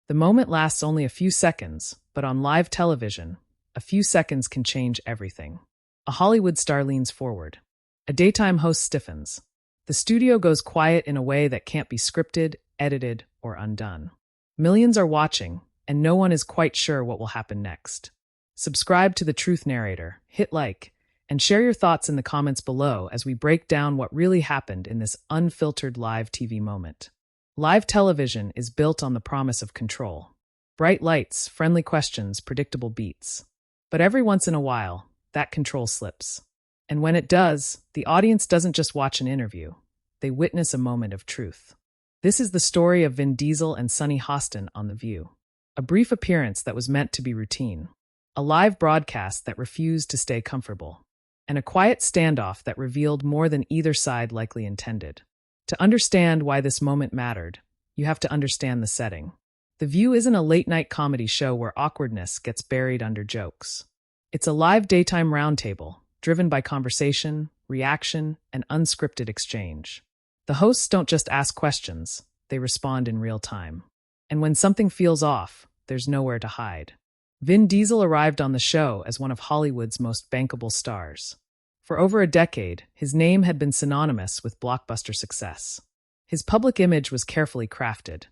The moment lasts only a few seconds, but on live television, a few seconds can change everything. A Hollywood star leans forward. A daytime host stiffens. The studio goes quiet in a way that can't be scripted, edited, or undone. Millions are watching, and no one is quite sure what will happen next. Subscribe to The Truth Narrator, hit like, and share your thoughts in the comments below as we break down what really happened in this unfiltered live TV moment. Live television is built on the promise of control. Bright lights, friendly questions, predictable beats. But every once in a while, that control slips. And when it does, the audience doesn't just watch an interview. They witness a moment of truth. This is the story of Vin Diesel and Sunny Hostin on The View. A brief appearance that was meant to be routine. A live broadcast that refused to stay comfortable. And a quiet standoff that revealed more than either side likely intended. To understand why this moment mattered, you have to understand the setting. The View isn't a late-night comedy show where awkwardness gets buried under jokes. It's a live daytime roundtable, driven by conversation, reaction, and unscripted exchange. The hosts don't just ask questions, they respond in real time. And when something feels off, there's nowhere to hide. Vin Diesel arrived on the show as one of Hollywood's most bankable stars. For over a decade, his name had been synonymous with blockbuster success. His public image was carefully crafted.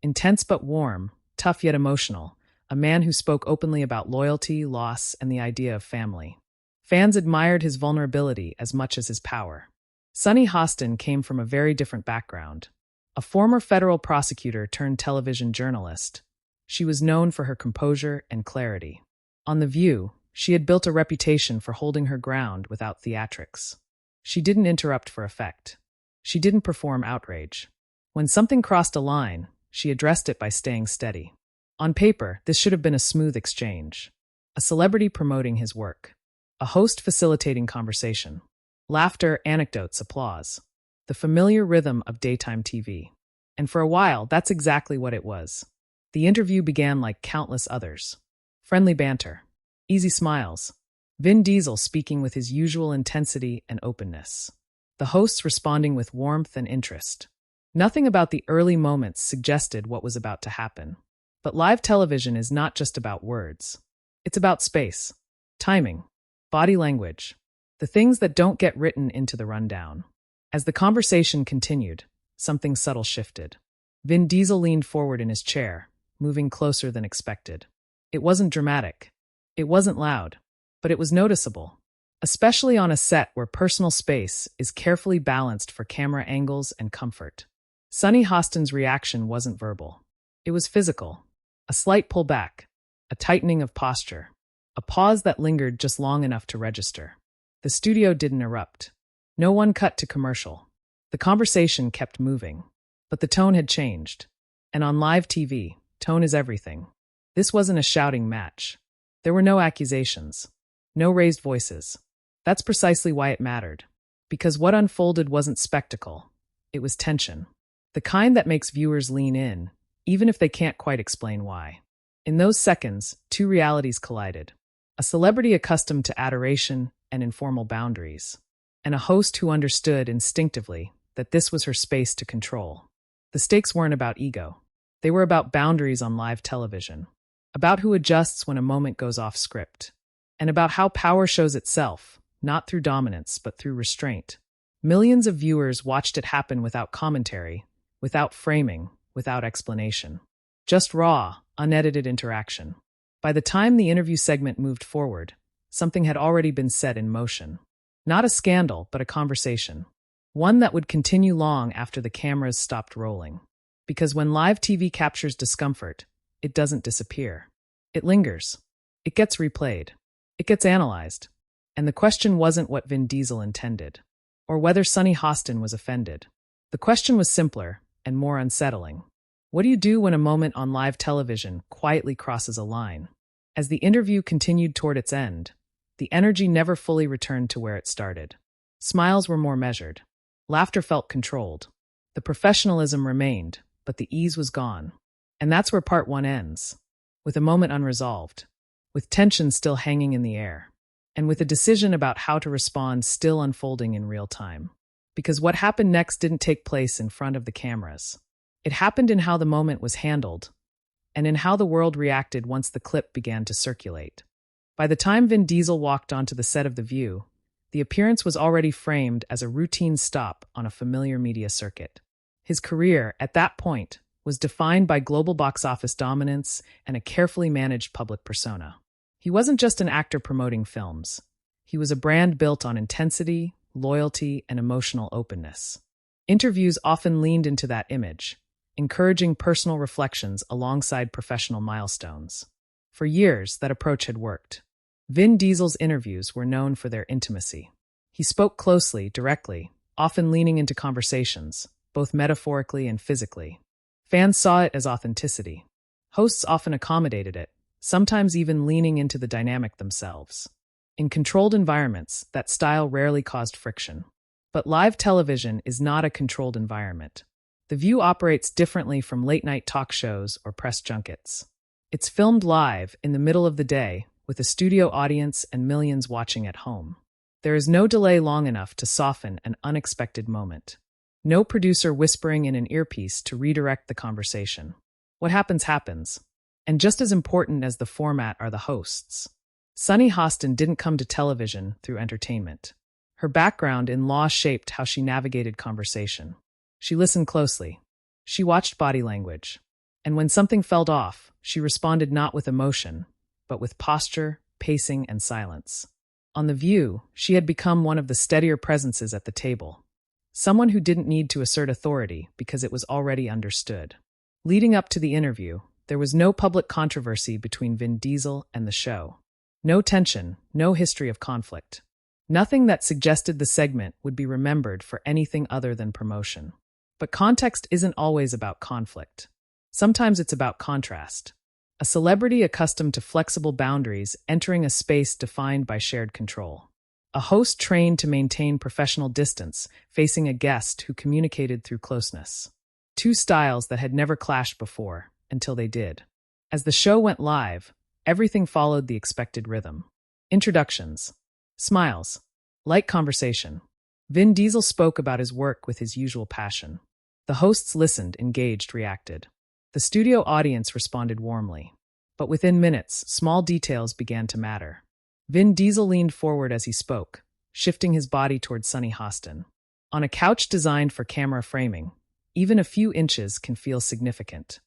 Intense but warm, tough yet emotional, a man who spoke openly about loyalty, loss, and the idea of family. Fans admired his vulnerability as much as his power. Sunny Hostin came from a very different background. A former federal prosecutor turned television journalist, she was known for her composure and clarity. On The View, she had built a reputation for holding her ground without theatrics. She didn't interrupt for effect. She didn't perform outrage. When something crossed a line, she addressed it by staying steady. On paper, this should have been a smooth exchange. A celebrity promoting his work. A host facilitating conversation. Laughter, anecdotes, applause. The familiar rhythm of daytime TV. And for a while, that's exactly what it was. The interview began like countless others. Friendly banter. Easy smiles. Vin Diesel speaking with his usual intensity and openness. The hosts responding with warmth and interest. Nothing about the early moments suggested what was about to happen. But live television is not just about words. It's about space, timing, body language, the things that don't get written into the rundown. As the conversation continued, something subtle shifted. Vin Diesel leaned forward in his chair, moving closer than expected. It wasn't dramatic. It wasn't loud. But it was noticeable, especially on a set where personal space is carefully balanced for camera angles and comfort. Sunny Hostin's reaction wasn't verbal. It was physical. A slight pullback, a tightening of posture, a pause that lingered just long enough to register. The studio didn't erupt. No one cut to commercial. The conversation kept moving. But the tone had changed. And on live TV, tone is everything. This wasn't a shouting match. There were no accusations. No raised voices. That's precisely why it mattered. Because what unfolded wasn't spectacle. It was tension. The kind that makes viewers lean in, even if they can't quite explain why. In those seconds, two realities collided. A celebrity accustomed to adoration and informal boundaries. And a host who understood instinctively that this was her space to control. The stakes weren't about ego. They were about boundaries on live television. About who adjusts when a moment goes off script. And about how power shows itself, not through dominance, but through restraint. Millions of viewers watched it happen without commentary, without framing, without explanation. Just raw, unedited interaction. By the time the interview segment moved forward, something had already been set in motion. Not a scandal, but a conversation. One that would continue long after the cameras stopped rolling. Because when live TV captures discomfort, it doesn't disappear. It lingers. It gets replayed. It gets analyzed. And the question wasn't what Vin Diesel intended, or whether Sunny Hostin was offended. The question was simpler and more unsettling. What do you do when a moment on live television quietly crosses a line? As the interview continued toward its end, the energy never fully returned to where it started. Smiles were more measured. Laughter felt controlled. The professionalism remained, but the ease was gone. And that's where part one ends, with a moment unresolved, with tension still hanging in the air, and with a decision about how to respond still unfolding in real time. Because what happened next didn't take place in front of the cameras. It happened in how the moment was handled, and in how the world reacted once the clip began to circulate. By the time Vin Diesel walked onto the set of The View, the appearance was already framed as a routine stop on a familiar media circuit. His career, at that point, was defined by global box office dominance and a carefully managed public persona. He wasn't just an actor promoting films. He was a brand built on intensity, loyalty, and emotional openness. Interviews often leaned into that image, encouraging personal reflections alongside professional milestones. For years, that approach had worked. Vin Diesel's interviews were known for their intimacy. He spoke closely, directly, often leaning into conversations, both metaphorically and physically. Fans saw it as authenticity. Hosts often accommodated it, sometimes even leaning into the dynamic themselves. In controlled environments, that style rarely caused friction. But live television is not a controlled environment. The View operates differently from late-night talk shows or press junkets. It's filmed live, in the middle of the day, with a studio audience and millions watching at home. There is no delay long enough to soften an unexpected moment. No producer whispering in an earpiece to redirect the conversation. What happens, happens. And just as important as the format are the hosts. Sunny Hostin didn't come to television through entertainment. Her background in law shaped how she navigated conversation. She listened closely. She watched body language. And when something felt off, she responded not with emotion, but with posture, pacing, and silence. On The View, she had become one of the steadier presences at the table. Someone who didn't need to assert authority because it was already understood. Leading up to the interview, there was no public controversy between Vin Diesel and the show. No tension, no history of conflict. Nothing that suggested the segment would be remembered for anything other than promotion. But context isn't always about conflict. Sometimes it's about contrast. A celebrity accustomed to flexible boundaries entering a space defined by shared control. A host trained to maintain professional distance, facing a guest who communicated through closeness. Two styles that had never clashed before, until they did. As the show went live, everything followed the expected rhythm. Introductions. Smiles. Light conversation. Vin Diesel spoke about his work with his usual passion. The hosts listened, engaged, reacted. The studio audience responded warmly. But within minutes, small details began to matter. Vin Diesel leaned forward as he spoke, shifting his body toward Sunny Hostin. On a couch designed for camera framing, even a few inches can feel significant.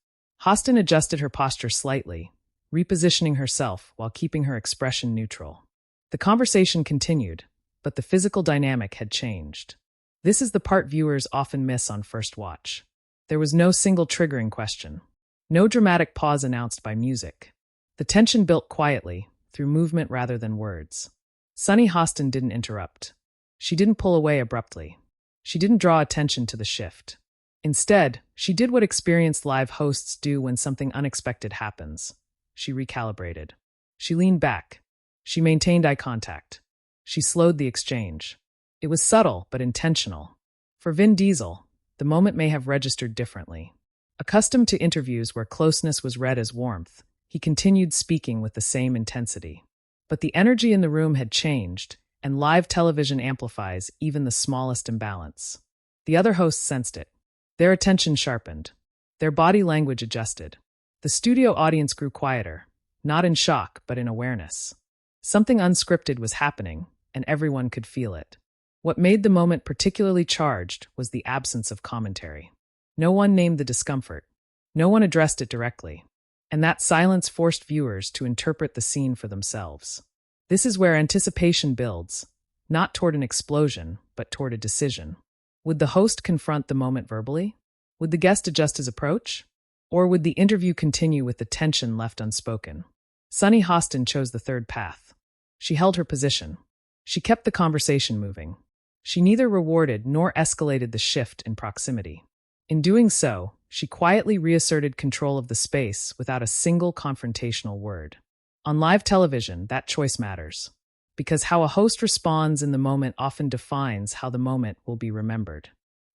Hostin adjusted her posture slightly, repositioning herself while keeping her expression neutral. The conversation continued, but the physical dynamic had changed. This is the part viewers often miss on first watch. There was no single triggering question. No dramatic pause announced by music. The tension built quietly, through movement rather than words. Sunny Hostin didn't interrupt. She didn't pull away abruptly. She didn't draw attention to the shift. Instead, she did what experienced live hosts do when something unexpected happens. She recalibrated. She leaned back. She maintained eye contact. She slowed the exchange. It was subtle but intentional. For Vin Diesel, the moment may have registered differently. Accustomed to interviews where closeness was read as warmth, he continued speaking with the same intensity. But the energy in the room had changed, and live television amplifies even the smallest imbalance. The other hosts sensed it. Their attention sharpened. Their body language adjusted. The studio audience grew quieter, not in shock, but in awareness. Something unscripted was happening, and everyone could feel it. What made the moment particularly charged was the absence of commentary. No one named the discomfort. No one addressed it directly. And that silence forced viewers to interpret the scene for themselves. This is where anticipation builds, not toward an explosion, but toward a decision. Would the host confront the moment verbally? Would the guest adjust his approach? Or would the interview continue with the tension left unspoken? Sunny Hostin chose the third path. She held her position. She kept the conversation moving. She neither rewarded nor escalated the shift in proximity. In doing so, she quietly reasserted control of the space without a single confrontational word. On live television, that choice matters, because how a host responds in the moment often defines how the moment will be remembered.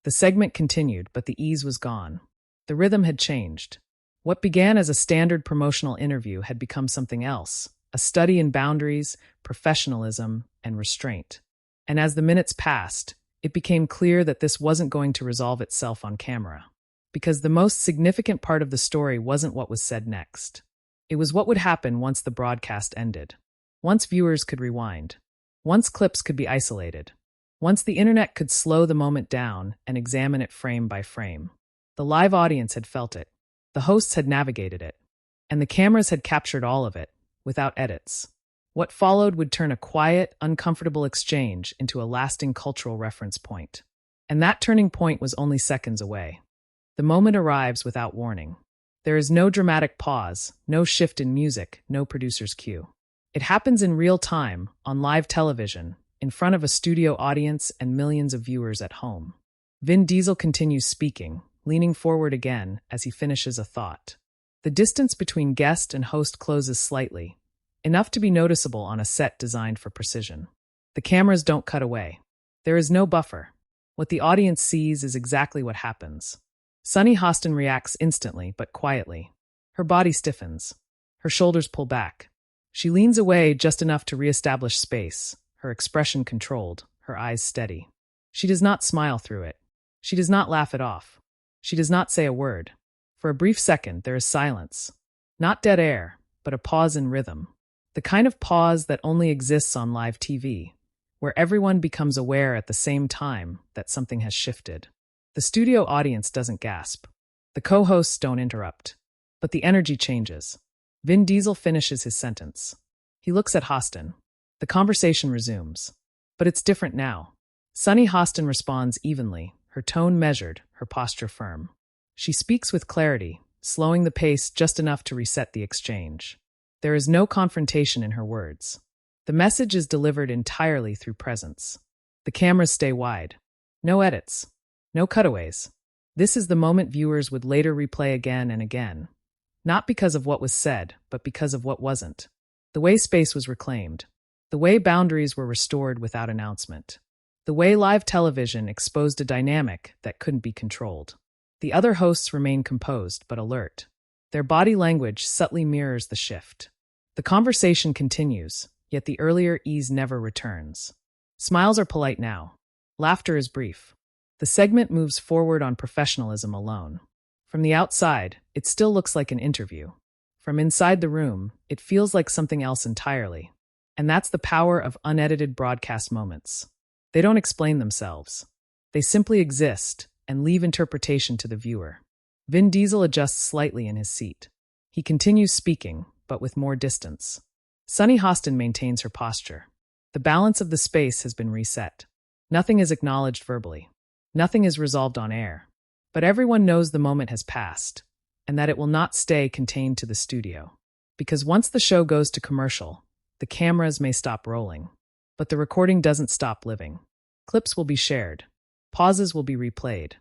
The segment continued, but the ease was gone. The rhythm had changed. What began as a standard promotional interview had become something else, a study in boundaries, professionalism, and restraint. And as the minutes passed, it became clear that this wasn't going to resolve itself on camera. because the most significant part of the story wasn't what was said next. It was what would happen once the broadcast ended. Once viewers could rewind. Once clips could be isolated. Once the internet could slow the moment down and examine it frame by frame. The live audience had felt it. The hosts had navigated it. And the cameras had captured all of it, without edits. What followed would turn a quiet, uncomfortable exchange into a lasting cultural reference point. And that turning point was only seconds away. The moment arrives without warning. There is no dramatic pause, no shift in music, no producer's cue. It happens in real time, on live television, in front of a studio audience and millions of viewers at home. Vin Diesel continues speaking, leaning forward again as he finishes a thought. The distance between guest and host closes slightly, enough to be noticeable on a set designed for precision. The cameras don't cut away. There is no buffer. What the audience sees is exactly what happens. Sunny Hostin reacts instantly, but quietly. Her body stiffens. Her shoulders pull back. She leans away just enough to reestablish space, her expression controlled, her eyes steady. She does not smile through it. She does not laugh it off. She does not say a word. For a brief second, there is silence. Not dead air, but a pause in rhythm. The kind of pause that only exists on live TV, where everyone becomes aware at the same time that something has shifted. The studio audience doesn't gasp. The co-hosts don't interrupt. But the energy changes. Vin Diesel finishes his sentence. He looks at Hostin. The conversation resumes. But it's different now. Sunny Hostin responds evenly, her tone measured, her posture firm. She speaks with clarity, slowing the pace just enough to reset the exchange. There is no confrontation in her words. The message is delivered entirely through presence. The cameras stay wide. No edits. No cutaways. This is the moment viewers would later replay again and again. Not because of what was said, but because of what wasn't. The way space was reclaimed. The way boundaries were restored without announcement. The way live television exposed a dynamic that couldn't be controlled. The other hosts remain composed but alert. Their body language subtly mirrors the shift. The conversation continues, yet the earlier ease never returns. Smiles are polite now. Laughter is brief. The segment moves forward on professionalism alone. From the outside, it still looks like an interview. From inside the room, it feels like something else entirely. And that's the power of unedited broadcast moments. They don't explain themselves. They simply exist and leave interpretation to the viewer. Vin Diesel adjusts slightly in his seat. He continues speaking, but with more distance. Sunny Hostin maintains her posture. The balance of the space has been reset. Nothing is acknowledged verbally. Nothing is resolved on air. But everyone knows the moment has passed, and that it will not stay contained to the studio. Because once the show goes to commercial, the cameras may stop rolling. But the recording doesn't stop living. Clips will be shared. Pauses will be replayed.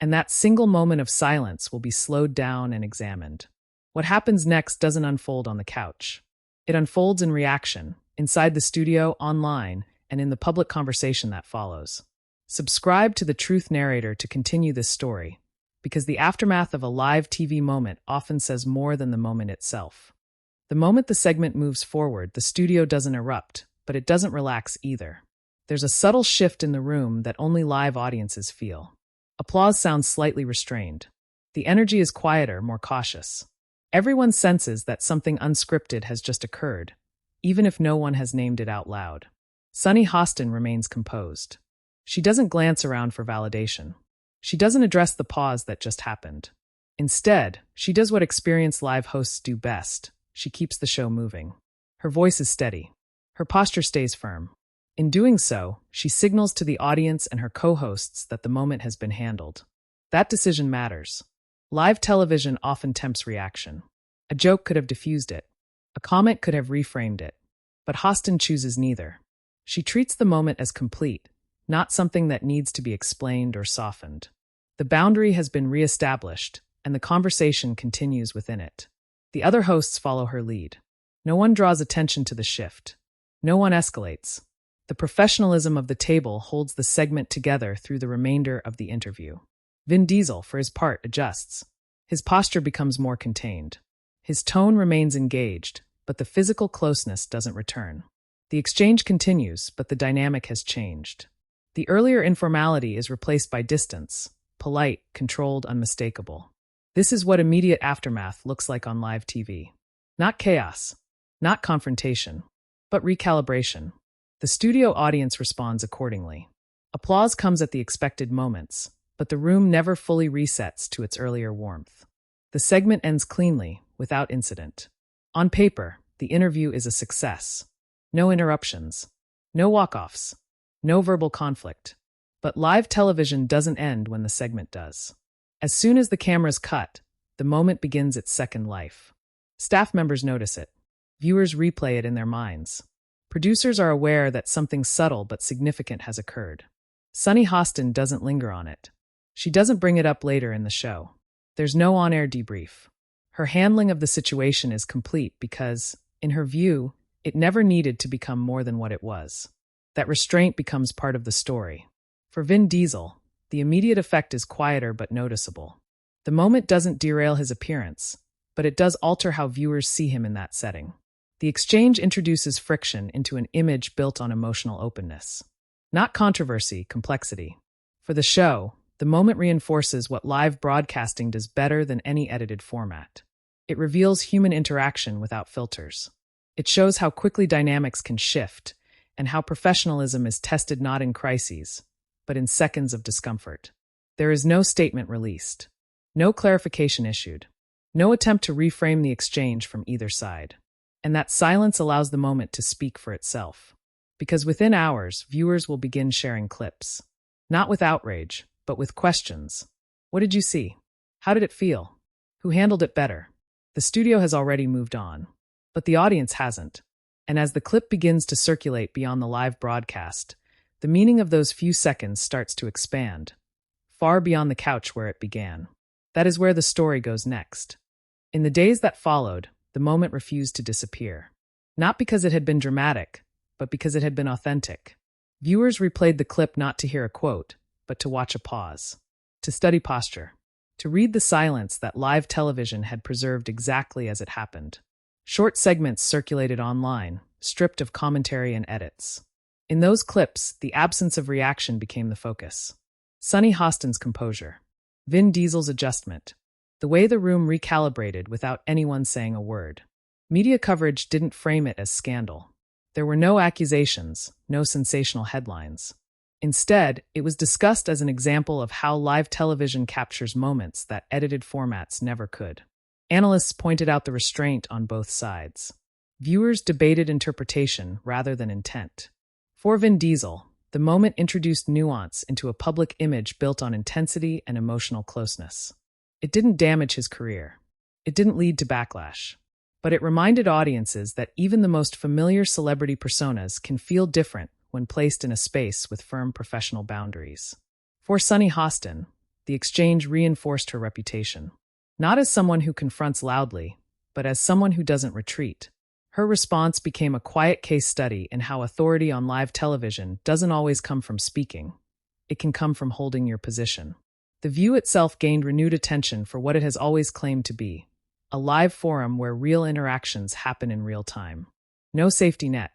And that single moment of silence will be slowed down and examined. What happens next doesn't unfold on the couch. It unfolds in reaction, inside the studio, online, and in the public conversation that follows. Subscribe to the Truth Narrator to continue this story, because the aftermath of a live TV moment often says more than the moment itself. The moment the segment moves forward, the studio doesn't erupt, but it doesn't relax either. There's a subtle shift in the room that only live audiences feel. Applause sounds slightly restrained. The energy is quieter, more cautious. Everyone senses that something unscripted has just occurred, even if no one has named it out loud. Sunny Hostin remains composed. She doesn't glance around for validation. She doesn't address the pause that just happened. Instead, she does what experienced live hosts do best. She keeps the show moving. Her voice is steady. Her posture stays firm. In doing so, she signals to the audience and her co-hosts that the moment has been handled. That decision matters. Live television often tempts reaction. A joke could have diffused it. A comment could have reframed it. But Hostin chooses neither. She treats the moment as complete, not something that needs to be explained or softened. The boundary has been reestablished, and the conversation continues within it. The other hosts follow her lead. No one draws attention to the shift. No one escalates. The professionalism of the table holds the segment together through the remainder of the interview. Vin Diesel, for his part, adjusts. His posture becomes more contained. His tone remains engaged, but the physical closeness doesn't return. The exchange continues, but the dynamic has changed. The earlier informality is replaced by distance, polite, controlled, unmistakable. This is what immediate aftermath looks like on live TV. Not chaos, not confrontation, but recalibration. The studio audience responds accordingly. Applause comes at the expected moments, but the room never fully resets to its earlier warmth. The segment ends cleanly, without incident. On paper, the interview is a success. No interruptions, no walk-offs, no verbal conflict. But live television doesn't end when the segment does. As soon as the cameras cut, the moment begins its second life. Staff members notice it. Viewers replay it in their minds. Producers are aware that something subtle but significant has occurred. Sunny Hostin doesn't linger on it. She doesn't bring it up later in the show. There's no on-air debrief. Her handling of the situation is complete because, in her view, it never needed to become more than what it was. That restraint becomes part of the story. For Vin Diesel, the immediate effect is quieter but noticeable. The moment doesn't derail his appearance, but it does alter how viewers see him in that setting. The exchange introduces friction into an image built on emotional openness. Not controversy, complexity. For the show, the moment reinforces what live broadcasting does better than any edited format. It reveals human interaction without filters. It shows how quickly dynamics can shift, and how professionalism is tested not in crises, but in seconds of discomfort. There is no statement released, no clarification issued, no attempt to reframe the exchange from either side. And that silence allows the moment to speak for itself. Because within hours, viewers will begin sharing clips. Not with outrage, but with questions. What did you see? How did it feel? Who handled it better? The studio has already moved on, but the audience hasn't. And as the clip begins to circulate beyond the live broadcast, the meaning of those few seconds starts to expand, far beyond the couch where it began. That is where the story goes next. In the days that followed, the moment refused to disappear. Not because it had been dramatic, but because it had been authentic. Viewers replayed the clip not to hear a quote, but to watch a pause, to study posture, to read the silence that live television had preserved exactly as it happened. Short segments circulated online, stripped of commentary and edits. In those clips, the absence of reaction became the focus. Sunny Hostin's composure, Vin Diesel's adjustment, the way the room recalibrated without anyone saying a word. Media coverage didn't frame it as scandal. There were no accusations, no sensational headlines. Instead, it was discussed as an example of how live television captures moments that edited formats never could. Analysts pointed out the restraint on both sides. Viewers debated interpretation rather than intent. For Vin Diesel, the moment introduced nuance into a public image built on intensity and emotional closeness. It didn't damage his career. It didn't lead to backlash. But it reminded audiences that even the most familiar celebrity personas can feel different when placed in a space with firm professional boundaries. For Sunny Hostin, the exchange reinforced her reputation. Not as someone who confronts loudly, but as someone who doesn't retreat. Her response became a quiet case study in how authority on live television doesn't always come from speaking. It can come from holding your position. The View itself gained renewed attention for what it has always claimed to be, a live forum where real interactions happen in real time. No safety net,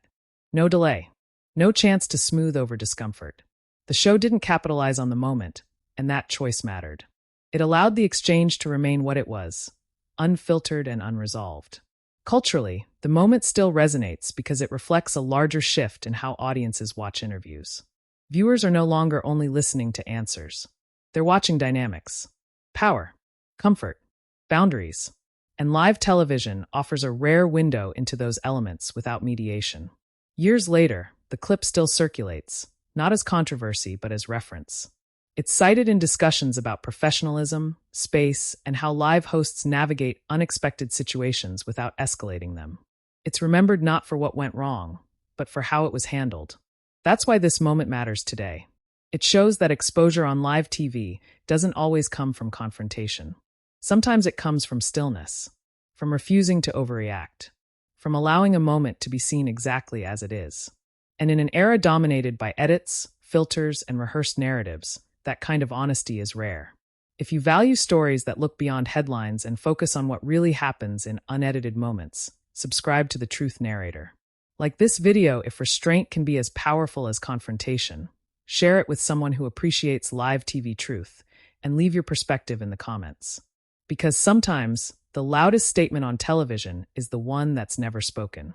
no delay, no chance to smooth over discomfort. The show didn't capitalize on the moment, and that choice mattered. It allowed the exchange to remain what it was, unfiltered and unresolved. Culturally, the moment still resonates because it reflects a larger shift in how audiences watch interviews. Viewers are no longer only listening to answers. They're watching dynamics, power, comfort, boundaries, and live television offers a rare window into those elements without mediation. Years later, the clip still circulates, not as controversy but as reference. It's cited in discussions about professionalism, space, and how live hosts navigate unexpected situations without escalating them. It's remembered not for what went wrong, but for how it was handled. That's why this moment matters today. It shows that exposure on live TV doesn't always come from confrontation. Sometimes it comes from stillness, from refusing to overreact, from allowing a moment to be seen exactly as it is. And in an era dominated by edits, filters, and rehearsed narratives, that kind of honesty is rare. If you value stories that look beyond headlines and focus on what really happens in unedited moments, subscribe to the Truth Narrator. Like this video, if restraint can be as powerful as confrontation, share it with someone who appreciates live TV truth and leave your perspective in the comments. Because sometimes the loudest statement on television is the one that's never spoken.